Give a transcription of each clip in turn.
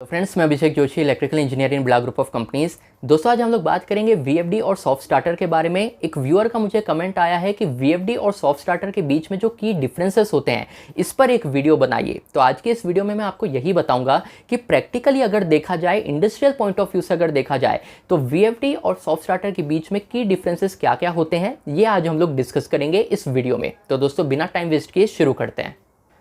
तो फ्रेंड्स, मैं Abhishek Joshi, electrical engineering block group of companies. दोस्तों, आज हम लोग बात करेंगे वीएफडी और सॉफ्ट स्टार्टर के बारे में। एक व्यूअर का मुझे कमेंट आया है कि वीएफडी और सॉफ्ट स्टार्टर के बीच में जो की डिफरेंसेस होते हैं, इस पर एक वीडियो बनाइए। तो आज के इस वीडियो में मैं आपको यही बताऊंगा कि प्रैक्टिकली अगर देखा जाए, इंडस्ट्रियल पॉइंट ऑफ व्यू से अगर देखा जाए, तो वीएफडी और सॉफ्ट स्टार्टर के बीच में की डिफरेंसेस क्या क्या होते हैं, ये आज हम लोग डिस्कस करेंगे इस वीडियो में। तो दोस्तों, बिना टाइम वेस्ट किए शुरू करते हैं।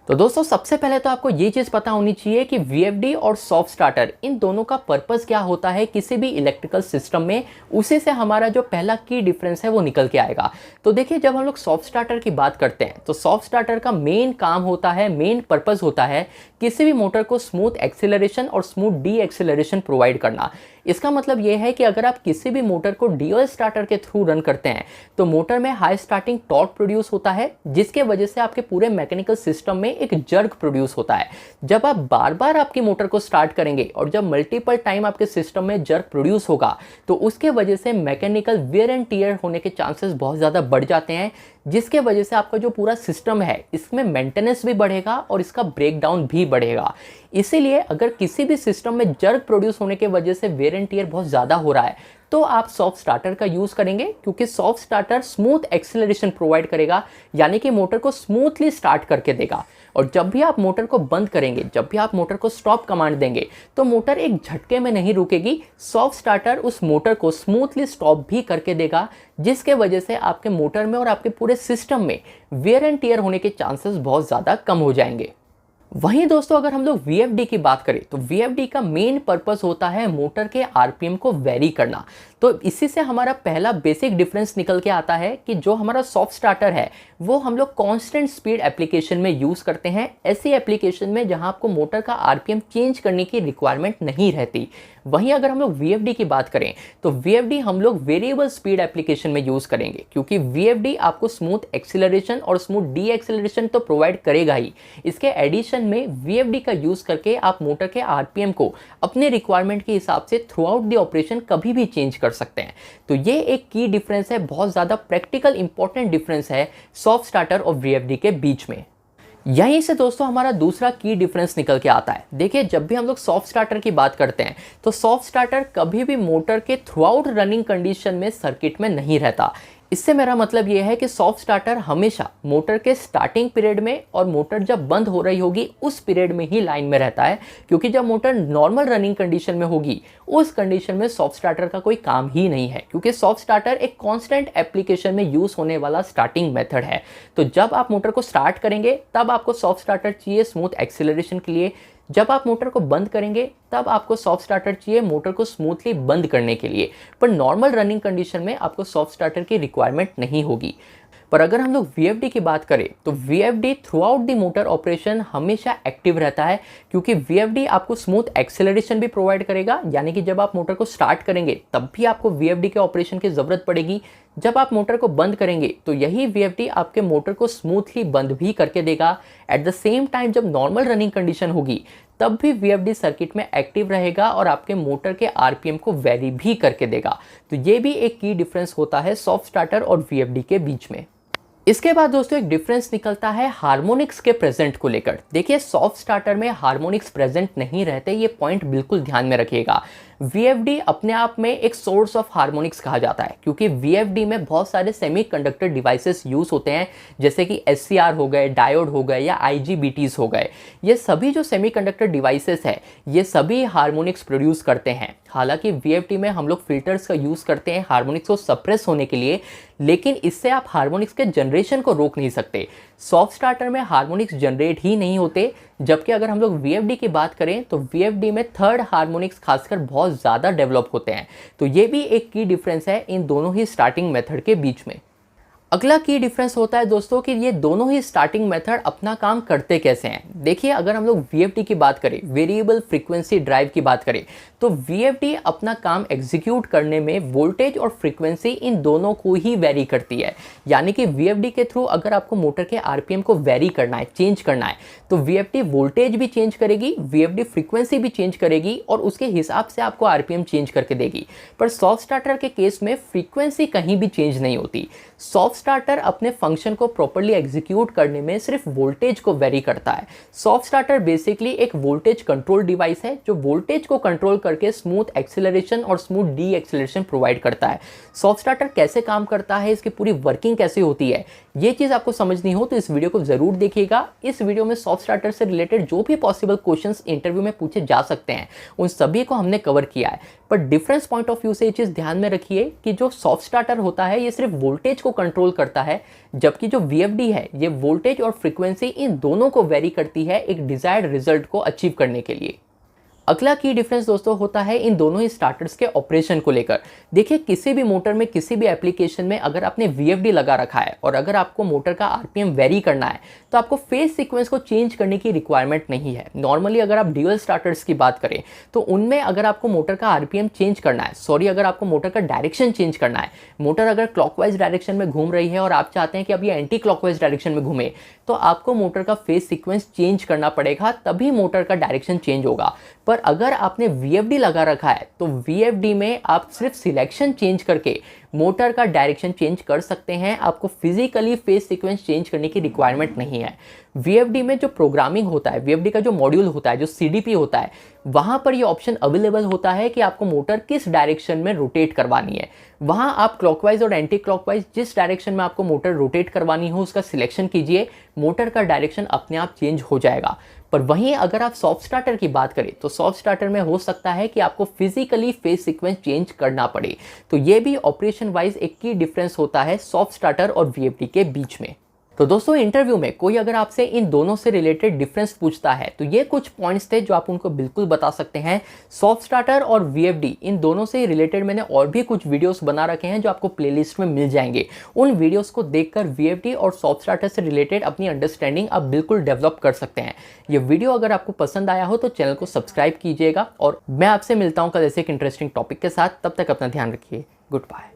तो दोस्तों, सबसे पहले तो आपको ये चीज़ पता होनी चाहिए कि वीएफडी और सॉफ्ट स्टार्टर, इन दोनों का पर्पस क्या होता है किसी भी इलेक्ट्रिकल सिस्टम में। उसी से हमारा जो पहला की डिफरेंस है वो निकल के आएगा। तो देखिए, जब हम लोग सॉफ्ट स्टार्टर की बात करते हैं तो सॉफ्ट स्टार्टर का मेन काम होता है, मेन पर्पस होता है किसी भी मोटर को स्मूथ एक्सीलरेशन और स्मूथ डी एक्सीलरेशन प्रोवाइड करना। इसका मतलब यह है कि अगर आप किसी भी मोटर को डीओएल स्टार्टर के थ्रू रन करते हैं तो मोटर में हाई स्टार्टिंग टॉर्क प्रोड्यूस होता है, जिसके वजह से आपके पूरे मैकेनिकल सिस्टम में एक जर्क प्रोड्यूस होता है। जब आप बार बार आपकी मोटर को स्टार्ट करेंगे और जब मल्टीपल टाइम आपके सिस्टम में जर्क प्रोड्यूस होगा तो उसके वजह से मैकेनिकल वेयर एंड टियर होने के चांसेस बहुत ज़्यादा बढ़ जाते हैं, जिसके वजह से आपका जो पूरा सिस्टम है इसमें मेंटेनेंस भी बढ़ेगा और इसका ब्रेकडाउन भी बढ़ेगा। इसीलिए अगर किसी भी सिस्टम में जर्क प्रोड्यूस होने के वजह से वेयर एंड टियर बहुत ज़्यादा हो रहा है तो आप सॉफ्ट स्टार्टर का यूज़ करेंगे, क्योंकि soft starter smooth acceleration provide करेगा, यानी कि मोटर को स्मूथली स्टार्ट करके देगा। और जब भी आप मोटर को बंद करेंगे, जब भी आप मोटर को स्टॉप कमांड देंगे, तो मोटर एक झटके में नहीं रुकेगी। सॉफ्ट स्टार्टर उस मोटर को स्मूथली स्टॉप भी करके देगा, जिसके वजह से आपके मोटर में और आपके पूरे सिस्टम में वेयर एंड टियर होने के चांसेस बहुत ज़्यादा कम हो जाएंगे। वहीं दोस्तों, अगर हम लोग वीएफडी की बात करें तो वीएफडी का मेन पर्पस होता है मोटर के आरपीएम को वेरी करना। तो इसी से हमारा पहला बेसिक डिफरेंस निकल के आता है कि जो हमारा सॉफ्ट स्टार्टर है वो हम लोग कांस्टेंट स्पीड एप्लीकेशन में यूज़ करते हैं, ऐसी एप्लीकेशन में जहां आपको मोटर का आरपीएम चेंज करने की रिक्वायरमेंट नहीं रहती। वहीं अगर हम लोग वीएफडी की बात करें तो वीएफडी हम लोग वेरिएबल स्पीड एप्लीकेशन में यूज़ करेंगे, क्योंकि वीएफडी आपको स्मूथ एक्सीलरेशन और स्मूथ डी एक्सीलरेशन तो प्रोवाइड करेगा ही, इसके एडिशन में वीएफडी का यूज़ करके आप मोटर के आरपीएम को अपने रिक्वायरमेंट के हिसाब से थ्रू आउट द ऑपरेशन कभी भी चेंज कर सकते हैं। तो ये एक की डिफरेंस है, बहुत ज़्यादा प्रैक्टिकल इंपॉर्टेंट डिफरेंस है सॉफ्ट स्टार्टर और वीएफडी के बीच में। यहीं से दोस्तों हमारा दूसरा की डिफरेंस निकल के आता है। देखिए, जब भी हम लोग सॉफ्ट स्टार्टर की बात करते हैं तो सॉफ्ट स्टार्टर कभी भी मोटर के थ्रू आउट रनिंग कंडीशन में सर्किट में नहीं रहता। इससे मेरा मतलब यह है कि सॉफ्ट स्टार्टर हमेशा मोटर के स्टार्टिंग पीरियड में और मोटर जब बंद हो रही होगी उस पीरियड में ही लाइन में रहता है, क्योंकि जब मोटर नॉर्मल रनिंग कंडीशन में होगी उस कंडीशन में सॉफ्ट स्टार्टर का कोई काम ही नहीं है, क्योंकि सॉफ्ट स्टार्टर एक कांस्टेंट एप्लीकेशन में यूज़ होने वाला स्टार्टिंग मेथड है। तो जब आप मोटर को स्टार्ट करेंगे तब आपको सॉफ्ट स्टार्टर चाहिए स्मूथ एक्सीलरेशन के लिए, जब आप मोटर को बंद करेंगे तब आपको सॉफ्ट स्टार्टर चाहिए मोटर को स्मूथली बंद करने के लिए। पर नॉर्मल रनिंग कंडीशन में आपको सॉफ्ट स्टार्टर की रिक्वायरमेंट नहीं होगी। पर अगर हम लोग वीएफडी की बात करें तो VFD through out the motor operation हमेशा एक्टिव रहता है, क्योंकि वीएफडी आपको स्मूथ एक्सेलरेशन भी प्रोवाइड करेगा, यानी कि जब आप मोटर को स्टार्ट करेंगे तब भी आपको वीएफडी के ऑपरेशन की ज़रूरत पड़ेगी। जब आप मोटर को बंद करेंगे तो यही वीएफडी आपके मोटर को स्मूथली बंद भी करके देगा। एट द सेम टाइम जब नॉर्मल रनिंग कंडीशन होगी तब भी वीएफडी सर्किट में एक्टिव रहेगा और आपके मोटर के आरपीएम को वेरी भी करके देगा। तो ये भी एक की डिफरेंस होता है सॉफ्ट स्टार्टर और वीएफडी के बीच में। इसके बाद दोस्तों एक डिफरेंस निकलता है हार्मोनिक्स के प्रेजेंट को लेकर। देखिए, सॉफ्ट स्टार्टर में हार्मोनिक्स प्रेजेंट नहीं रहते, ये पॉइंट बिल्कुल ध्यान में रखिएगा। वीएफडी अपने आप में एक सोर्स ऑफ हार्मोनिक्स कहा जाता है, क्योंकि वीएफडी में बहुत सारे सेमीकंडक्टर डिवाइसेस यूज होते हैं, जैसे कि एससीआर हो गए, डायोड हो गए या आईजीबीटीज हो गए। ये सभी जो सेमीकंडक्टर डिवाइसेस है ये सभी हार्मोनिक्स प्रोड्यूस करते हैं। हालांकि वीएफडी में हम लोग फिल्टर्स का यूज़ करते हैं हार्मोनिक्स को सप्रेस होने के लिए, लेकिन इससे आप हार्मोनिक्स के जनरेशन को रोक नहीं सकते। सॉफ्ट स्टार्टर में हार्मोनिक्स जनरेट ही नहीं होते, जबकि अगर हम लोग वीएफडी की बात करें तो वीएफडी में थर्ड हार्मोनिक्स खासकर बहुत ज़्यादा डेवलप होते हैं। तो ये भी एक की डिफरेंस है इन दोनों ही स्टार्टिंग मेथड के बीच में। अगला की डिफरेंस होता है दोस्तों कि ये दोनों ही स्टार्टिंग मेथड अपना काम करते कैसे हैं। देखिए, अगर हम लोग वीएफडी की बात करें, वेरिएबल फ्रीक्वेंसी ड्राइव की बात करें, तो वीएफडी अपना काम एग्जीक्यूट करने में वोल्टेज और फ्रीक्वेंसी इन दोनों को ही वेरी करती है। यानी कि वीएफडी के थ्रू अगर आपको मोटर के आरपीएम को वेरी करना है, चेंज करना है, तो वीएफडी वोल्टेज भी चेंज करेगी, वीएफडी फ्रीक्वेंसी भी चेंज करेगी और उसके हिसाब से आपको आरपीएम चेंज करके देगी। पर सॉफ्ट स्टार्टर के केस में फ्रीक्वेंसी कहीं भी चेंज नहीं होती। सॉफ्ट स्टार्टर अपने फंक्शन को प्रॉपर्ली एग्जीक्यूट करने में सिर्फ वोल्टेज को वेरी करता है। सॉफ्ट स्टार्टर बेसिकली एक वोल्टेज कंट्रोल डिवाइस है जो वोल्टेज को कंट्रोल करके स्मूथ एक्सेलरेशन और स्मूथ डी एक्सेलरेशन प्रोवाइड करता है। सॉफ्ट स्टार्टर कैसे काम करता है, इसकी पूरी वर्किंग कैसे होती है, ये चीज़ आपको समझनी हो तो इस वीडियो को जरूर देखिएगा। इस वीडियो में सॉफ्ट स्टार्टर से रिलेटेड जो भी पॉसिबल क्वेश्चंस इंटरव्यू में पूछे जा सकते हैं उन सभी को हमने कवर किया है। पर डिफरेंस पॉइंट ऑफ व्यू से ये चीज़ ध्यान में रखिए कि जो सॉफ्ट स्टार्टर होता है ये सिर्फ वोल्टेज को कंट्रोल करता है, जबकि जो VFD है ये वोल्टेज और फ्रीक्वेंसी इन दोनों को वेरी करती है एक डिजायर्ड रिजल्ट को अचीव करने के लिए। अगला की डिफरेंस दोस्तों होता है इन दोनों ही स्टार्टर्स के ऑपरेशन को लेकर। देखिए, किसी भी मोटर में किसी भी एप्लीकेशन में अगर आपने VFD लगा रखा है और अगर आपको मोटर का RPM वेरी करना है तो आपको फेज सीक्वेंस को चेंज करने की रिक्वायरमेंट नहीं है। नॉर्मली अगर आप ड्यूअल स्टार्टर्स की बात करें तो उनमें अगर आपको मोटर का RPM चेंज करना है, अगर आपको मोटर का डायरेक्शन चेंज करना है, मोटर अगर क्लॉकवाइज डायरेक्शन में घूम रही है और आप चाहते हैं कि अब ये एंटी क्लॉकवाइज डायरेक्शन में घूमे, तो आपको मोटर का फेज सीक्वेंस चेंज करना पड़ेगा, तभी मोटर का डायरेक्शन चेंज होगा। पर अगर आपने VFD लगा रखा है तो VFD में आप सिर्फ सिलेक्शन चेंज करके मोटर का डायरेक्शन चेंज कर सकते हैं, आपको फिजिकली फेज सीक्वेंस चेंज करने की रिक्वायरमेंट नहीं है। VFD में जो प्रोग्रामिंग होता है, VFD का जो मॉड्यूल होता है, जो CDP होता है, वहां पर ये ऑप्शन अवेलेबल होता है कि आपको मोटर किस डायरेक्शन में रोटेट करवानी है। वहां आप क्लॉकवाइज और एंटी क्लॉकवाइज जिस डायरेक्शन में आपको मोटर रोटेट करवानी हो उसका सिलेक्शन कीजिए, मोटर का डायरेक्शन अपने आप चेंज हो जाएगा। पर वहीं अगर आप सॉफ्ट स्टार्टर की बात करें तो सॉफ्ट स्टार्टर में हो सकता है कि आपको फिजिकली फेज सीक्वेंस चेंज करना पड़े। तो ये भी ऑपरेशन वाइज एक की डिफरेंस होता है सॉफ्ट स्टार्टर और VFD के बीच में। तो दोस्तों, इंटरव्यू में कोई अगर आपसे इन दोनों से रिलेटेड डिफरेंस पूछता है तो ये कुछ पॉइंट्स थे जो आप उनको बिल्कुल बता सकते हैं। सॉफ्ट स्टार्टर और VFD इन दोनों से रिलेटेड मैंने और भी कुछ वीडियोस बना रखे हैं जो आपको प्लेलिस्ट में मिल जाएंगे। उन वीडियोस को देखकर VFD और सॉफ्ट स्टार्टर से रिलेटेड अपनी अंडरस्टैंडिंग आप बिल्कुल डेवलप कर सकते हैं। ये वीडियो अगर आपको पसंद आया हो तो चैनल को सब्सक्राइब कीजिएगा और मैं आपसे मिलता हूँ कल ऐसे एक इंटरेस्टिंग टॉपिक के साथ। तब तक अपना ध्यान रखिए। Good bye.